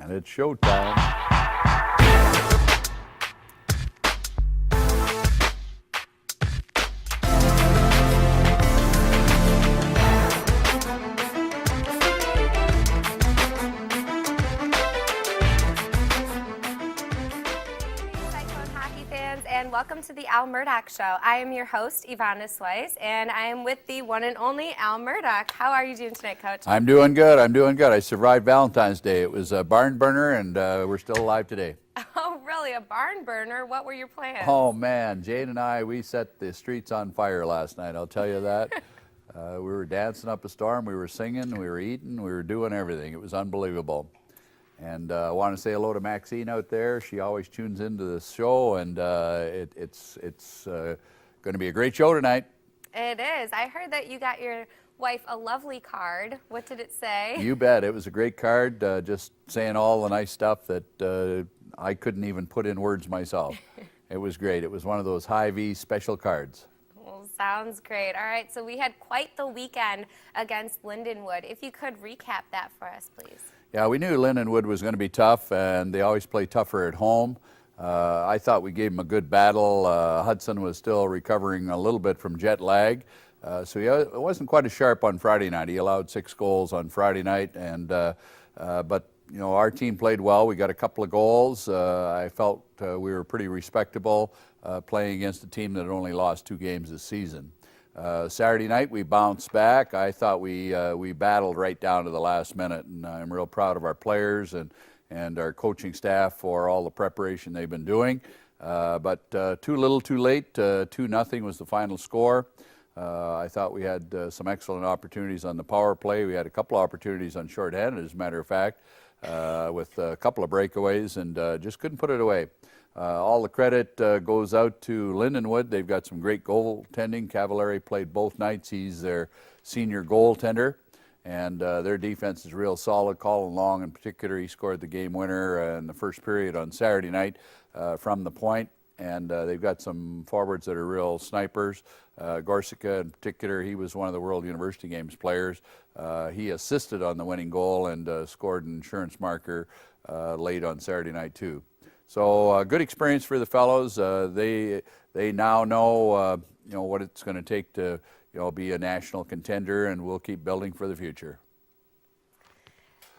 And it's showtime. And welcome to the Al Murdoch Show. I am your host, Ivana Swice, and I am with the one and only Al Murdoch. How are you doing tonight, Coach? I'm doing good. I survived Valentine's Day. It was a barn burner, and we're still alive today. Oh, really? A barn burner? What were your plans? Oh, man. Jane and I, we set the streets on fire last night, I'll tell you that. We were dancing up a storm. We were singing. We were eating. We were doing everything. It was unbelievable. And I want to say hello to Maxine out there. She always tunes into the show, and it's going to be a great show tonight. It is. I heard that you got your wife a lovely card. What did it say? You bet. It was a great card, just saying all the nice stuff that I couldn't even put in words myself. It was great. It was one of those Hy-Vee special cards. Well, sounds great. All right, so we had quite the weekend against Lindenwood. If you could recap that for us, please. Yeah, we knew Lindenwood was going to be tough, and they always play tougher at home. I thought we gave them a good battle. Hudson was still recovering a little bit from jet lag, so it wasn't quite as sharp on Friday night. He allowed 6 goals on Friday night, and but you know, our team played well. We got a couple of goals. I felt we were pretty respectable playing against a team that had only lost 2 games this season. Saturday night we bounced back. I thought we battled right down to the last minute, and I'm real proud of our players and our coaching staff for all the preparation they've been doing. But too little, too late. 2-0 was the final score. I thought we had some excellent opportunities on the power play. We had a couple of opportunities on shorthanded, as a matter of fact, with a couple of breakaways, and just couldn't put it away. All the credit goes out to Lindenwood. They've got some great goaltending. Cavallari played both nights. He's their senior goaltender, and their defense is real solid. Colin Long, in particular, he scored the game winner in the first period on Saturday night from the point, and they've got some forwards that are real snipers. Gorsica, in particular, he was one of the World University Games players. He assisted on the winning goal and scored an insurance marker late on Saturday night, too. So good experience for the fellows. They now know what it's going to take to be a national contender, and we'll keep building for the future.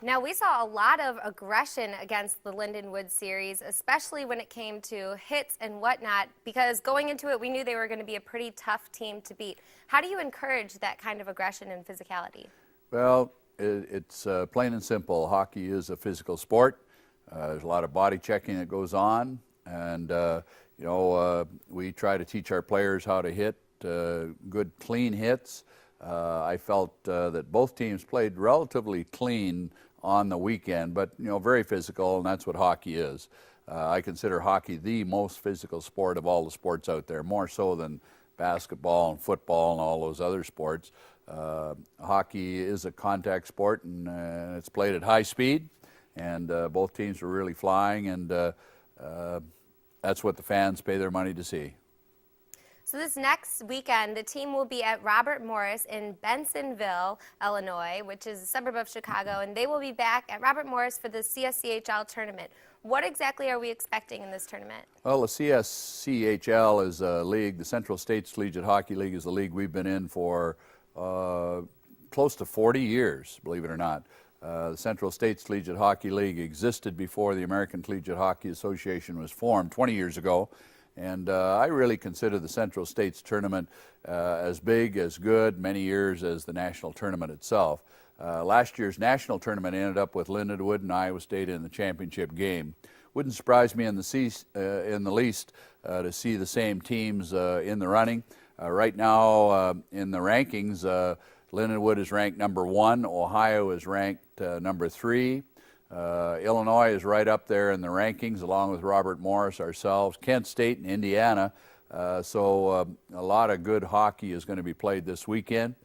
Now, we saw a lot of aggression against the Lindenwood series, especially when it came to hits and whatnot, because going into it, we knew they were going to be a pretty tough team to beat. How do you encourage that kind of aggression and physicality? Well, it's plain and simple. Hockey is a physical sport. There's a lot of body checking that goes on, and we try to teach our players how to hit good, clean hits. I felt that both teams played relatively clean on the weekend, but very physical, and that's what hockey is. I consider hockey the most physical sport of all the sports out there, more so than basketball and football and all those other sports. Hockey is a contact sport, and it's played at high speed. And both teams were really flying, and that's what the fans pay their money to see. So this next weekend, the team will be at Robert Morris in Bensonville, Illinois, which is a suburb of Chicago, and they will be back at Robert Morris for the CSCHL tournament. What exactly are we expecting in this tournament? Well, the CSCHL is a league. The Central States Collegiate Hockey League is a league we've been in for close to 40 years, believe it or not. The Central States Collegiate Hockey League existed before the American Collegiate Hockey Association was formed 20 years ago, and I really consider the Central States tournament as big, as good, many years as the national tournament itself. Last year's national tournament ended up with Lindenwood and Iowa State in the championship game. Wouldn't surprise me in the least to see the same teams in the running. Right now in the rankings, Lindenwood is ranked number 1. Ohio is ranked number 3. Illinois is right up there in the rankings, along with Robert Morris, ourselves, Kent State, and Indiana. So a lot of good hockey is going to be played this weekend.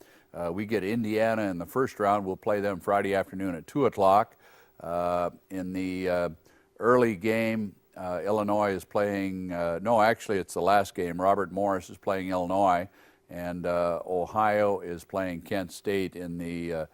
We get Indiana in the first round. We'll play them Friday afternoon at 2 o'clock. In the early game, Illinois is playing, no, actually it's the last game. Robert Morris is playing Illinois, and Ohio is playing Kent State in the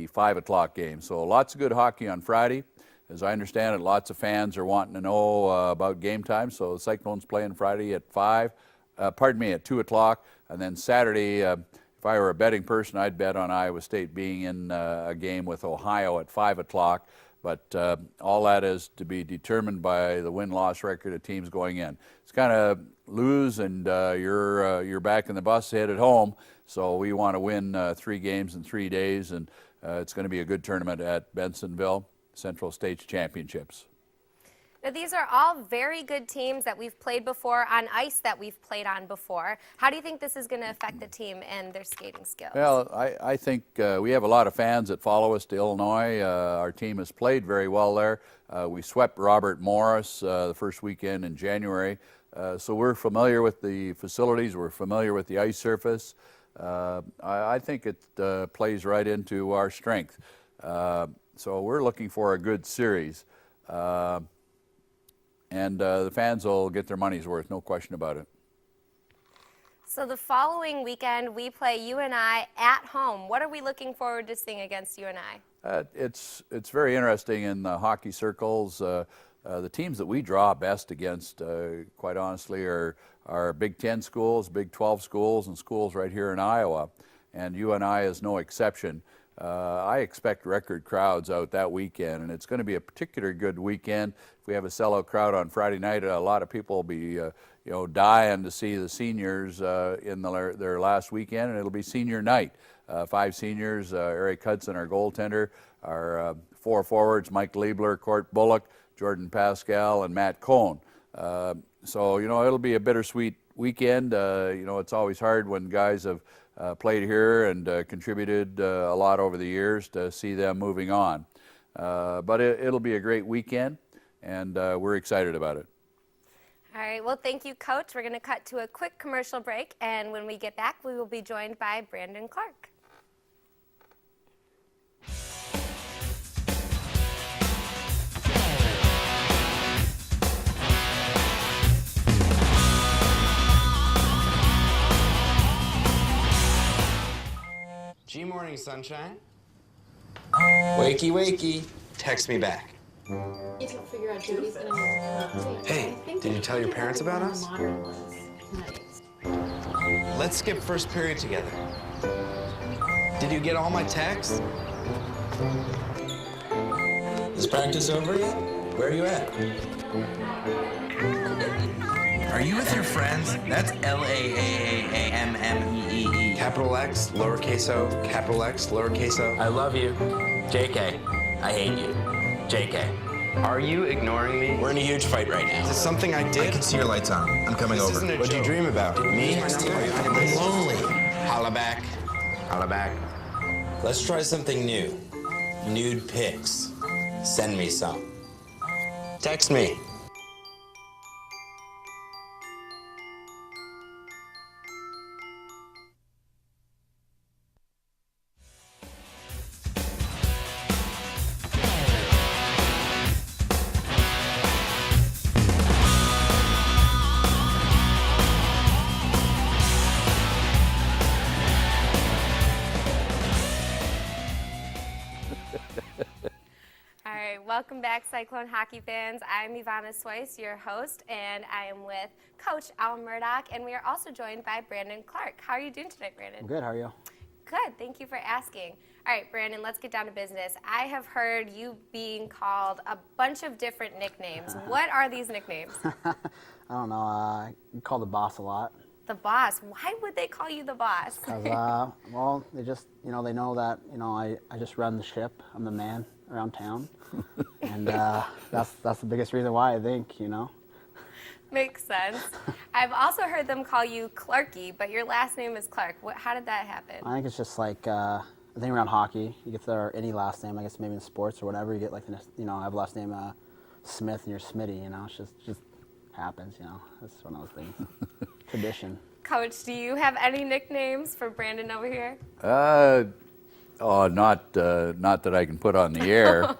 5 o'clock game. So lots of good hockey on Friday. as I understand it, lots of fans are wanting to know about game time. So the Cyclones playing Friday at 2 o'clock, and then Saturday, if I were a betting person, I'd bet on Iowa State being in a game with Ohio at 5 o'clock. But all that is to be determined by the win-loss record of teams going in. It's kind of lose and you're back in the bus headed home. So we want to win 3 games in 3 days, and it's going to be a good tournament at Bensonville Central States Championships. Now, these are all very good teams that we've played before on ice that we've played on before. How do you think this is going to affect the team and their skating skills? Well, I think we have a lot of fans that follow us to Illinois. Our team has played very well there. We swept Robert Morris the first weekend in January. So we're familiar with the facilities. We're familiar with the ice surface. I think it plays right into our strength. So we're looking for a good series. And the fans will get their money's worth, no question about it. So the following weekend, we play UNI at home. What are we looking forward to seeing against UNI? It's very interesting in the hockey circles. The teams that we draw best against, quite honestly, are Big Ten schools, Big 12 schools, and schools right here in Iowa. And UNI is no exception. I expect record crowds out that weekend, and it's going to be a particularly good weekend. If we have a sellout crowd on Friday night, a lot of people will be dying to see the seniors in their last weekend, and it'll be senior night. 5 seniors, Eric Hudson, our goaltender, our 4 forwards, Mike Liebler, Court Bullock, Jordan Pascal, and Matt Cohn. So, it'll be a bittersweet weekend. It's always hard when guys have played here and contributed a lot over the years to see them moving on. But it'll be a great weekend, and we're excited about it. All right, well, thank you, Coach. We're going to cut to a quick commercial break, and when we get back, we will be joined by Brandon Clark. G-Morning, sunshine. Wakey, wakey. Text me back. You don't figure out Jody's gonna move. Hey, did you tell your parents about us? Let's skip first period together. Did you get all my texts? Is practice over yet? Where are you at? Are you with your friends? That's L-A-A-A-M-M-E-E-E. Capital X, lowercase o, capital X, lowercase o. I love you. JK. I hate you. JK. Are you ignoring me? We're in a huge fight right now. Is this something I did? I can see your lights on. I'm coming This over. isn't a What'd you joke. dream about? Me? I'm lonely. Holla back. Holla back. Let's try something new. Nude pics. Send me some. Text me. All right, welcome back, Cyclone hockey fans. I'm Ivana Swice, your host, and I am with Coach Al Murdoch, and we are also joined by Brandon Clark. How are you doing tonight, Brandon? I'm good. How are you? Good. Thank you for asking. All right, Brandon, let's get down to business. I have heard you being called a bunch of different nicknames. What are these nicknames? I don't know. You call the boss a lot. The boss. Why would they call you the boss? Cause, well, they just, they know that, I just run the ship. I'm the man around town, and that's the biggest reason why, I think. Makes sense. I've also heard them call you Clarky, but your last name is Clark. How did that happen? I think it's just like I think around hockey, you get any last name. I guess maybe in sports or whatever, you get like I have a last name Smith and you're Smitty. It just happens. That's one of those things. Tradition. Coach, do you have any nicknames for Brandon over here? Not that I can put on the air.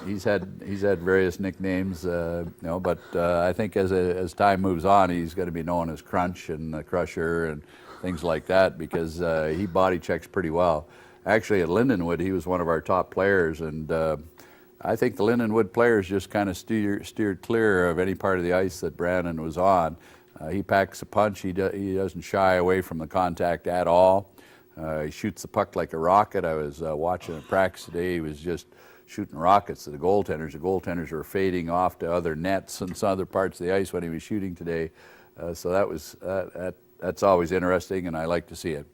He's had various nicknames, but I think as time moves on, he's going to be known as Crunch and the Crusher and things like that because he body checks pretty well. Actually, at Lindenwood, he was one of our top players, and I think the Lindenwood players just kind of steered clear of any part of the ice that Brandon was on. He packs a punch. He doesn't shy away from the contact at all. He shoots the puck like a rocket. I was watching at practice today. He was just shooting rockets at the goaltenders. The goaltenders were fading off to other nets and some other parts of the ice when he was shooting today. So that's always interesting, and I like to see it.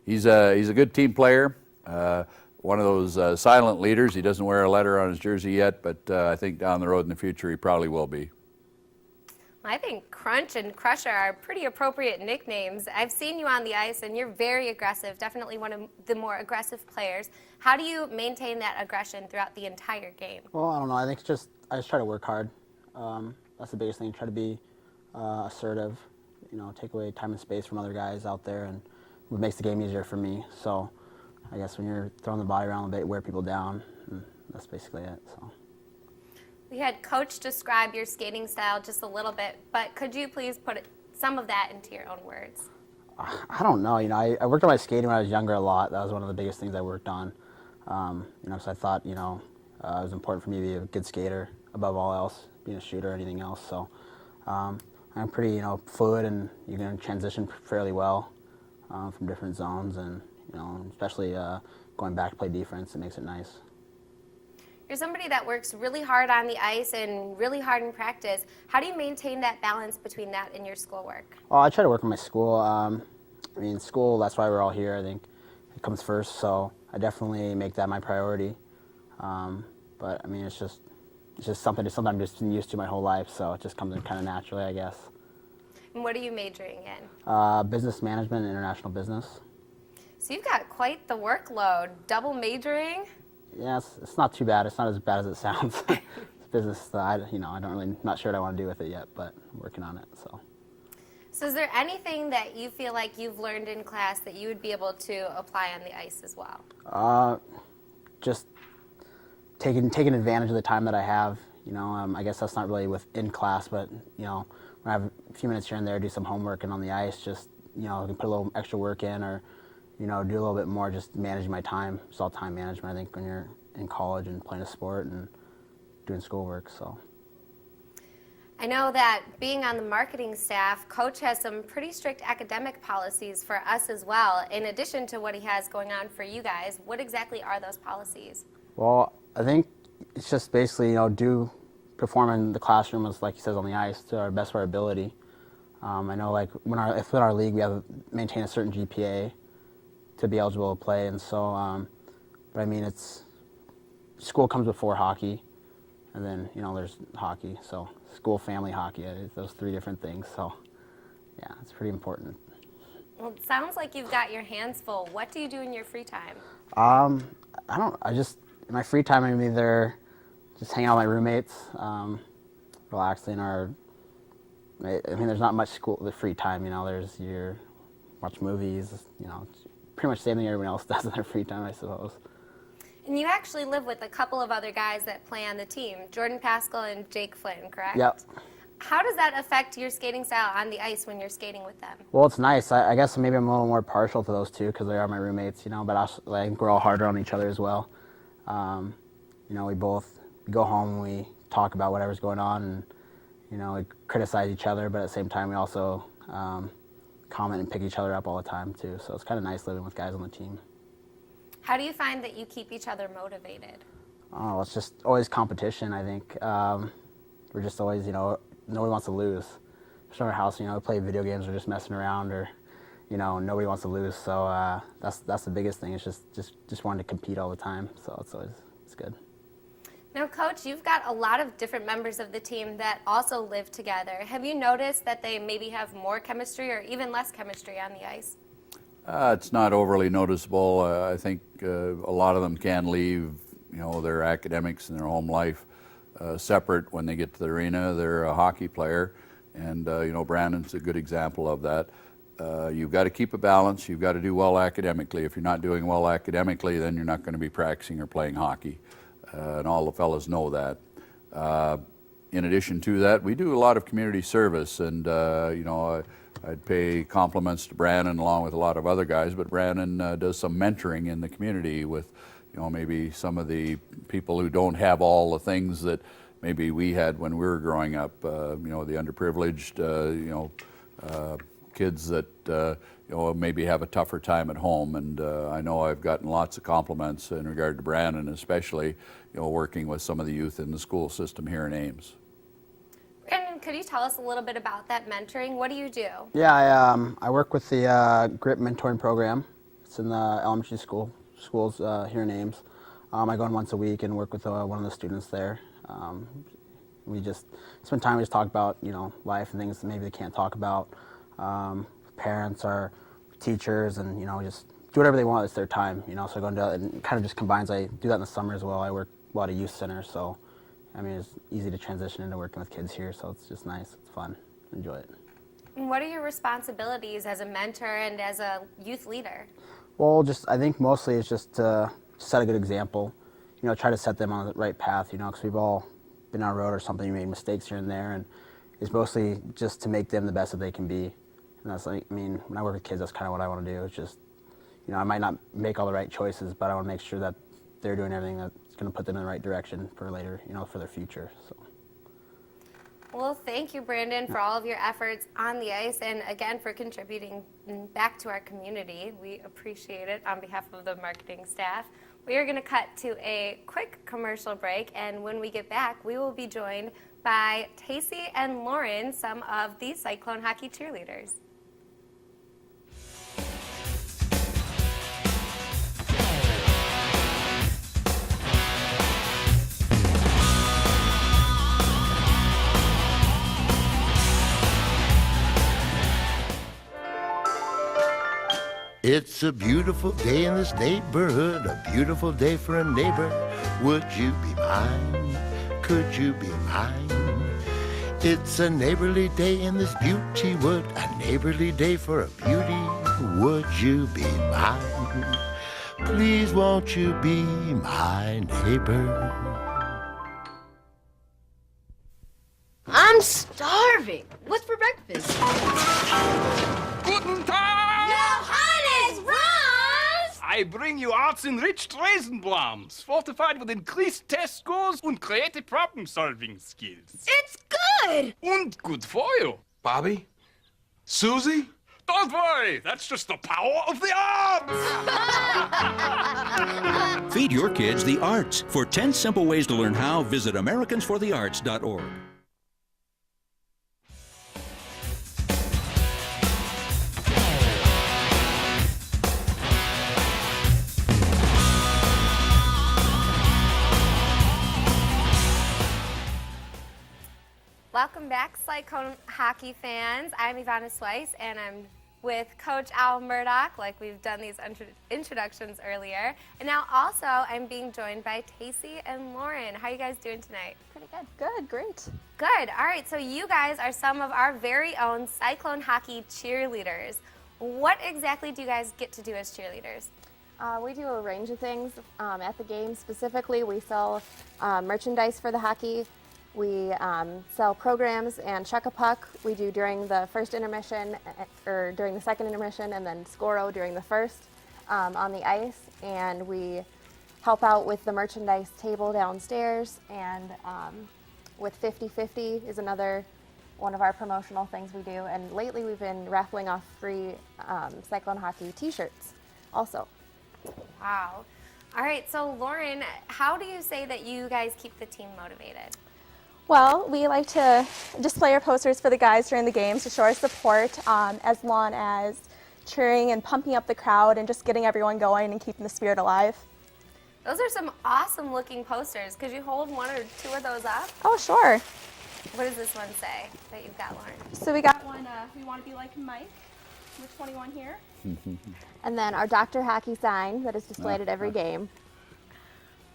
He's a good team player. One of those silent leaders. He doesn't wear a letter on his jersey yet, but I think down the road in the future he probably will be. I think Crunch and Crusher are pretty appropriate nicknames. I've seen you on the ice, and you're very aggressive, definitely one of the more aggressive players. How do you maintain that aggression throughout the entire game? Well, I don't know. I think I just try to work hard. That's the biggest thing. Try to be assertive. Take away time and space from other guys out there, and it makes the game easier for me. So I guess when you're throwing the body around a bit, wear people down, and that's basically it. So. We had Coach describe your skating style just a little bit, but could you please put some of that into your own words? I don't know. I worked on my skating when I was younger a lot. That was one of the biggest things I worked on. So I thought, it was important for me to be a good skater above all else, being a shooter or anything else. So I'm pretty, fluid, and you can transition fairly well from different zones, and especially going back to play defense, it makes it nice. You're somebody that works really hard on the ice and really hard in practice. How do you maintain that balance between that and your schoolwork? Well, I try to work on my school. School, that's why we're all here. I think it comes first, so I definitely make that my priority. But it's just something I've just been used to my whole life, so it just comes in kind of naturally, I guess. And what are you majoring in? Business management and international business. So you've got quite the workload. Double majoring? Yeah, it's not too bad. It's not as bad as it sounds. It's business that I'm not sure what I want to do with it yet, but I'm working on it. So is there anything that you feel like you've learned in class that you would be able to apply on the ice as well? Just taking advantage of the time that I have. I guess that's not really within class, but when I have a few minutes here and there, do some homework, and on the ice, just I can put a little extra work in, or do a little bit more, just managing my time. It's all time management, I think, when you're in college and playing a sport and doing schoolwork. So. I know that being on the marketing staff, Coach has some pretty strict academic policies for us as well, in addition to what he has going on for you guys. What exactly are those policies? Well, I think it's just basically, perform in the classroom, as like he says, on the ice to our best of our ability. I know, like, if in our league we have to maintain a certain GPA to be eligible to play, and so, but it's school comes before hockey, and then there's hockey. So school, family, hockey, those three different things. So yeah, it's pretty important. Well, it sounds like you've got your hands full. What do you do in your free time? I just in my free time, I'm either just hanging out with my roommates, relaxing, or there's not much the free time. There's your watch movies. Pretty much the same thing everyone else does in their free time, I suppose. And you actually live with a couple of other guys that play on the team, Jordan Pascal and Jake Flynn, correct? Yep. How does that affect your skating style on the ice when you're skating with them? Well, it's nice. I guess maybe I'm a little more partial to those two because they are my roommates, but also, I think we're all harder on each other as well. We both go home and we talk about whatever's going on, and we criticize each other, but at the same time we also comment and pick each other up all the time too. So it's kind of nice living with guys on the team. How do you find that you keep each other motivated? Oh, it's just always competition, I think. We're just always, nobody wants to lose. Especially in our house, we play video games or just messing around, or, nobody wants to lose. So that's the biggest thing. It's just wanting to compete all the time. So it's good. Now, Coach, you've got a lot of different members of the team that also live together. Have you noticed that they maybe have more chemistry or even less chemistry on the ice? It's not overly noticeable. I think a lot of them can leave, their academics and their home life separate when they get to the arena. They're a hockey player, and Brandon's a good example of that. You've got to keep a balance. You've got to do well academically. If you're not doing well academically, then you're not going to be practicing or playing hockey, and all the fellas know that. In addition to that, we do a lot of community service, and I'd pay compliments to Brandon along with a lot of other guys, but Brandon does some mentoring in the community with, maybe some of the people who don't have all the things that maybe we had when we were growing up, the underprivileged, kids that, maybe have a tougher time at home. And I know I've gotten lots of compliments in regard to Brandon, especially, working with some of the youth in the school system here in Ames. Brandon, could you tell us a little bit about that mentoring? What do you do? Yeah, I work with the GRIP mentoring program. It's in the elementary schools here in Ames. I go in once a week and work with one of the students there. We just spend time, we just talk about, life and things that maybe they can't talk about. Parents or teachers, and, just do whatever they want. It's their time, so I go into it, and it kind of just combines. I do that in the summer as well. I work a lot of youth centers, so, it's easy to transition into working with kids here, so it's just nice. It's fun. Enjoy it. And what are your responsibilities as a mentor and as a youth leader? Well, I think mostly it's just to set a good example, try to set them on the right path, because we've all been on a road or something, made mistakes here and there, and it's mostly just to make them the best that they can be. And that's when I work with kids, that's kind of what I want to do. It's just, I might not make all the right choices, but I want to make sure that they're doing everything that's going to put them in the right direction for later, for their future. So. Well, thank you, Brandon, for all of your efforts on the ice and again for contributing back to our community. We appreciate it on behalf of the marketing staff. We are going to cut to a quick commercial break, and when we get back, we will be joined by Tacey and Lauren, some of the Cyclone hockey cheerleaders. It's a beautiful day in this neighborhood, a beautiful day for a neighbor. Would you be mine? Could you be mine? It's a neighborly day in this beauty wood, a neighborly day for a beauty. Would you be mine? Please won't you be my neighbor? I'm starving. What's for breakfast? Guten Tag! Johannes, Franz! I bring you arts-enriched Raisinblams, fortified with increased test scores and creative problem-solving skills. It's good! And good for you. Bobby? Susie? Don't worry, that's just the power of the arts! Feed your kids the arts. For 10 simple ways to learn how, visit americansforthearts.org. Welcome back, Cyclone hockey fans. I'm Ivana Swice, and I'm with Coach Al Murdoch, like we've done these introductions earlier. And now also, I'm being joined by Tacey and Lauren. How are you guys doing tonight? Pretty good. Good, great. Good. All right, so you guys are some of our very own Cyclone hockey cheerleaders. What exactly do you guys get to do as cheerleaders? We do a range of things at the game. Specifically, we sell merchandise for the hockey. We sell programs and Chuck a Puck. We do during the first intermission, or during the second intermission, and then Scoro during the first on the ice. And we help out with the merchandise table downstairs. And with 50/50 is another one of our promotional things we do. And lately we've been raffling off free Cyclone hockey t-shirts also. Wow. All right, so Lauren, how do you say that you guys keep the team motivated? Well, we like to display our posters for the guys during the games to show our support, as long as cheering and pumping up the crowd and just getting everyone going and keeping the spirit alive. Those are some awesome looking posters. Could you hold one or two of those up? Oh, sure. What does this one say that you've got, Lauren? So we got one, we want to be like Mike, number 21 here. And then our Dr. Hockey sign that is displayed at every game.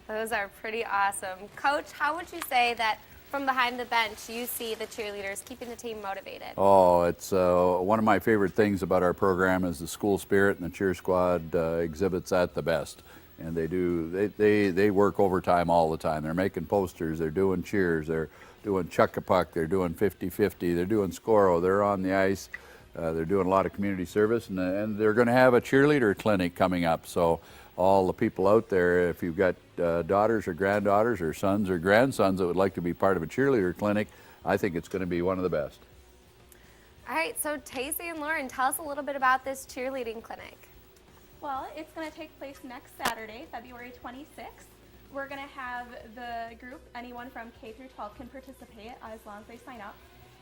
Those are pretty awesome. Coach, how would you say that from behind the bench you see the cheerleaders keeping the team motivated? Oh, it's one of my favorite things about our program is the school spirit, and the cheer squad exhibits that the best. And they work overtime all the time. They're making posters, they're doing cheers, they're doing Chuck a Puck, they're doing 50/50, they're doing Scoro, they're on the ice, they're doing a lot of community service, and they're going to have a cheerleader clinic coming up. So all the people out there, if you've got daughters or granddaughters or sons or grandsons that would like to be part of a cheerleader clinic, I think it's going to be one of the best. All right, so Tacey and Lauren, tell us a little bit about this cheerleading clinic. Well, it's going to take place next Saturday, February 26th. We're going to have the group, anyone from K through 12 can participate as long as they sign up.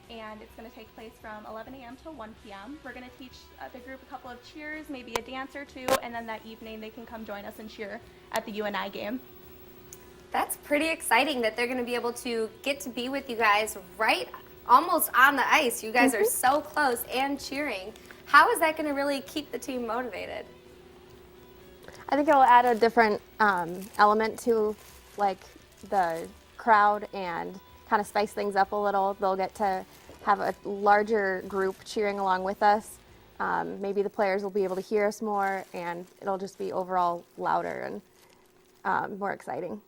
And it's going to take place from 11 a.m. to 1 p.m. We're going to teach the group a couple of cheers, maybe a dance or two, and then that evening they can come join us and cheer at the UNI game. That's pretty exciting that they're going to be able to get to be with you guys right almost on the ice. You guys are so close and cheering. How is that going to really keep the team motivated? I think it'll add a different element to like the crowd and kind of spice things up a little. They'll get to have a larger group cheering along with us. Maybe the players will be able to hear us more, and it'll just be overall louder and more exciting.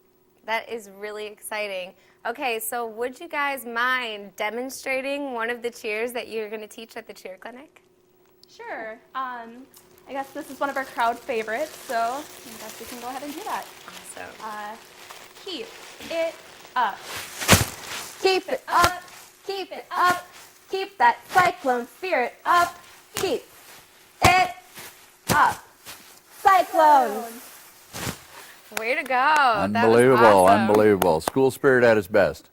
That is really exciting. Okay, so would you guys mind demonstrating one of the cheers that you're going to teach at the cheer clinic? Sure. I guess this is one of our crowd favorites, so I guess we can go ahead and do that. Awesome. Keep it up. Keep it up, keep it up, keep that cyclone spirit up. Keep it up. Cyclone. Way to go. Unbelievable, That was awesome. unbelievable. School spirit at its best.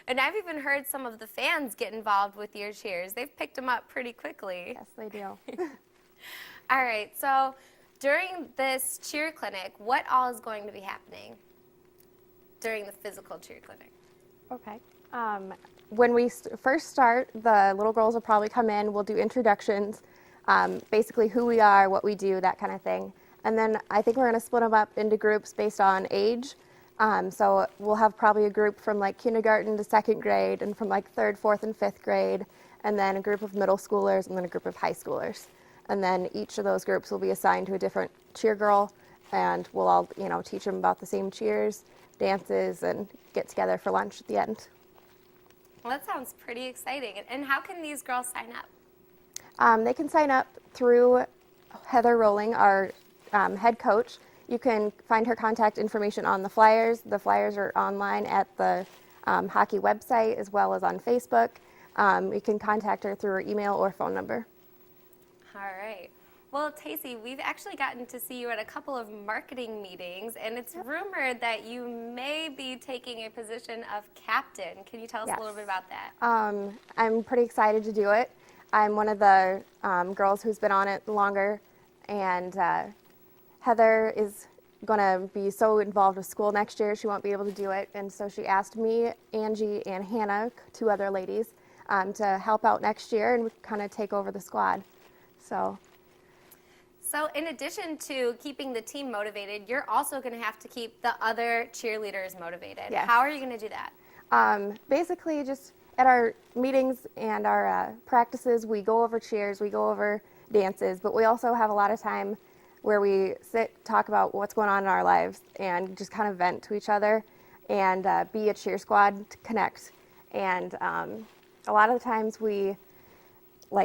And I've even heard some of the fans get involved with your cheers. They've picked them up pretty quickly. Yes, they do. All right, so during this cheer clinic, what all is going to be happening during the physical cheer clinic? Okay. When we first start, the little girls will probably come in. We'll do introductions, basically who we are, what we do, that kind of thing. And then I think we're going to split them up into groups based on age. So we'll have probably a group from like kindergarten to second grade, and from like third, fourth, and fifth grade, and then a group of middle schoolers, and then a group of high schoolers. And then each of those groups will be assigned to a different cheer girl, and we'll all, teach them about the same cheers, dances, and get together for lunch at the end. Well, that sounds pretty exciting. And how can these girls sign up? They can sign up through Heather Rowling, our head coach. You can find her contact information on the flyers. The flyers are online at the hockey website as well as on Facebook. You can contact her through her email or phone number. All right. Well, Tacey, we've actually gotten to see you at a couple of marketing meetings, and it's rumored that you may be taking a position of captain. Can you tell us a little bit about that? I'm pretty excited to do it. I'm one of the girls who's been on it longer, and Heather is going to be so involved with school next year she won't be able to do it, and so she asked me, Angie, and Hannah, two other ladies, to help out next year and kind of take over the squad. So in addition to keeping the team motivated, you're also going to have to keep the other cheerleaders motivated. Yes. How are you going to do that? Basically, just at our meetings and our practices, we go over cheers, we go over dances, but we also have a lot of time where we sit, talk about what's going on in our lives, and just kind of vent to each other and be a cheer squad to connect. And a lot of the times we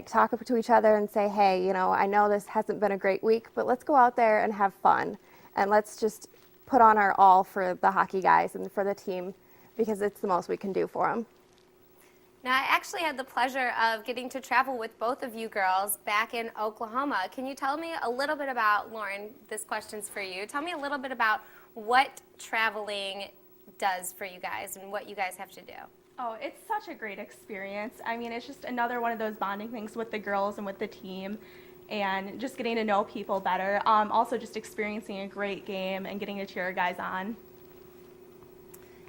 talk to each other and say, hey, I know this hasn't been a great week, but let's go out there and have fun. And let's just put on our all for the hockey guys and for the team, because it's the most we can do for them. Now, I actually had the pleasure of getting to travel with both of you girls back in Oklahoma. Can you tell me a little bit about, Lauren, this question's for you. Tell me a little bit about what traveling does for you guys and what you guys have to do. Oh, it's such a great experience. I mean, it's just another one of those bonding things with the girls and with the team, and just getting to know people better. Also just experiencing a great game and getting to cheer guys on.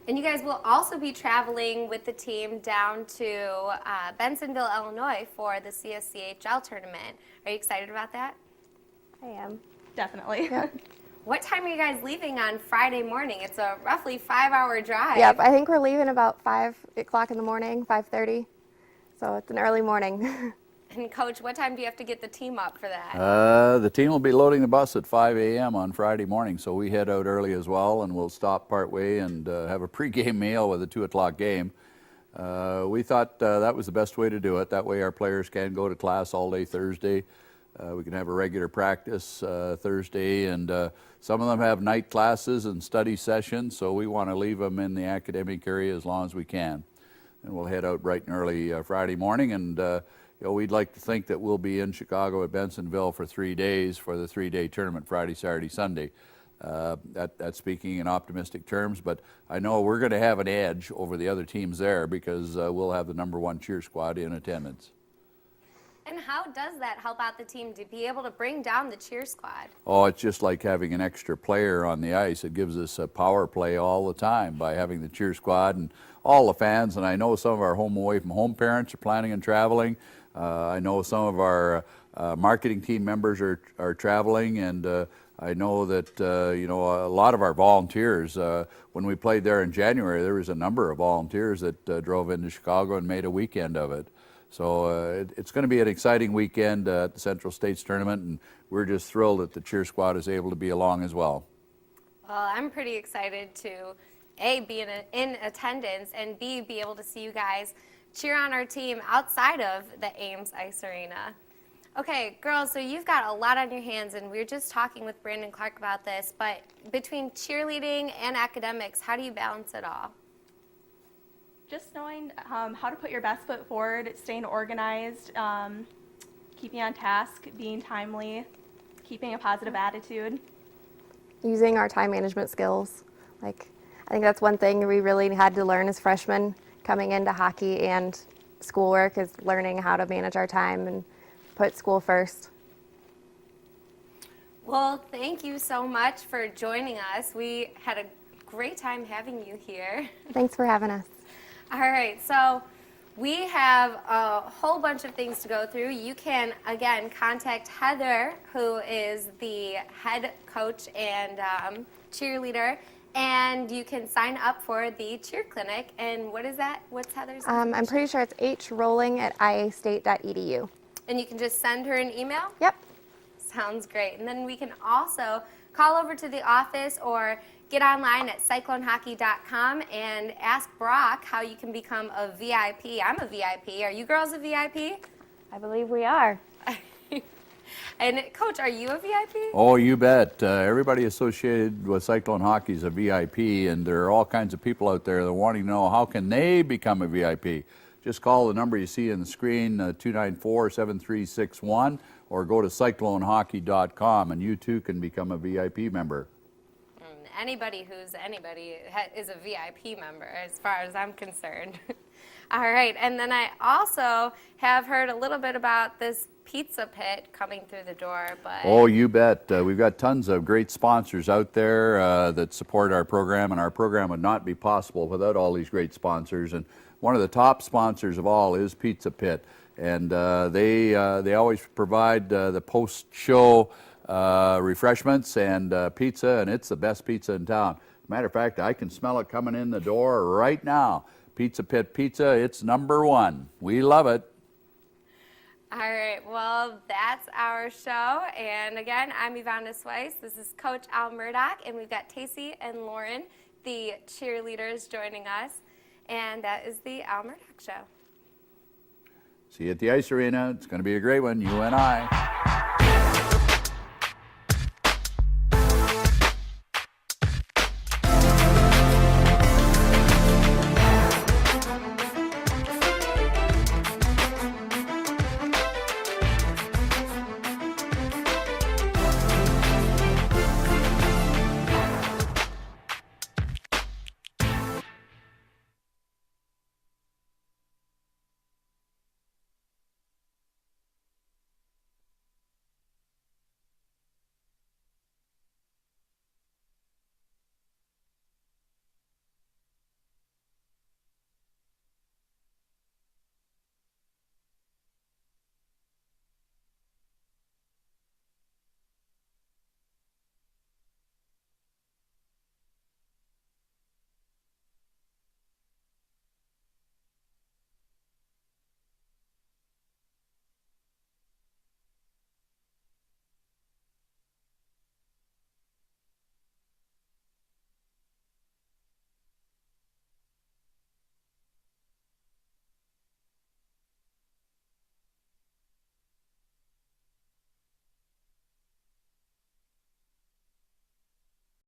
And you guys will also be traveling with the team down to Bensonville, Illinois for the CSCHL tournament. Are you excited about that? I am. Definitely. Yep. What time are you guys leaving on Friday morning? It's a roughly 5-hour drive. Yep, I think we're leaving about 5 o'clock in the morning, 5:30. So it's an early morning. And Coach, what time do you have to get the team up for that? The team will be loading the bus at 5 a.m. on Friday morning, so we head out early as well, and we'll stop partway and have a pregame meal with a 2 o'clock game. We thought that was the best way to do it. That way our players can go to class all day Thursday, We can have a regular practice Thursday, and some of them have night classes and study sessions, so we want to leave them in the academic area as long as we can. And we'll head out bright and early Friday morning, and we'd like to think that we'll be in Chicago at Bensonville for 3 days for the 3-day tournament, Friday, Saturday, Sunday. That's speaking in optimistic terms, but I know we're going to have an edge over the other teams there because we'll have the #1 cheer squad in attendance. And how does that help out the team to be able to bring down the cheer squad? Oh, it's just like having an extra player on the ice. It gives us a power play all the time by having the cheer squad and all the fans. And I know some of our home away from home parents are planning on traveling. I know some of our marketing team members are traveling, and I know that a lot of our volunteers, when we played there in January, there was a number of volunteers that drove into Chicago and made a weekend of it. So it's going to be an exciting weekend at the Central States Tournament, and we're just thrilled that the cheer squad is able to be along as well. Well, I'm pretty excited to, A, be in attendance, and B, be able to see you guys cheer on our team outside of the Ames Ice Arena. Okay, girls, so you've got a lot on your hands, and we were just talking with Brandon Clark about this, but between cheerleading and academics, how do you balance it all? Just knowing how to put your best foot forward, staying organized, keeping on task, being timely, keeping a positive attitude. Using our time management skills. I think that's one thing we really had to learn as freshmen coming into hockey and schoolwork, is learning how to manage our time and put school first. Well, thank you so much for joining us. We had a great time having you here. Thanks for having us. All right, so we have a whole bunch of things to go through. You can, again, contact Heather, who is the head coach and cheerleader, and you can sign up for the cheer clinic. And what is that? What's Heather's information? I'm pretty sure it's hrolling@iastate.edu. And you can just send her an email? Yep. Sounds great. And then we can also call over to the office or get online at cyclonehockey.com and ask Brock how you can become a VIP. I'm a VIP. Are you girls a VIP? I believe we are. And Coach, are you a VIP? Oh, you bet. Everybody associated with Cyclone Hockey is a VIP, and there are all kinds of people out there that are wanting to know how can they become a VIP. Just call the number you see on the screen, 294-7361, or go to cyclonehockey.com, and you too can become a VIP member. Anybody who's anybody is a VIP member, as far as I'm concerned. All right, and then I also have heard a little bit about this pizza pit coming through the door. But oh, you bet. We've got tons of great sponsors out there that support our program, and our program would not be possible without all these great sponsors. And one of the top sponsors of all is Pizza Pit, and they always provide the post-show refreshments and pizza, and it's the best pizza in town. Matter of fact, I can smell it coming in the door right now. Pizza Pit Pizza, it's #1. We love it. All right, well, that's our show. And again, I'm Ivana Swice. This is Coach Al Murdoch, and we've got Tacey and Lauren, the cheerleaders, joining us. And that is the Al Murdoch Show. See you at the Ice Arena. It's going to be a great one, you and I.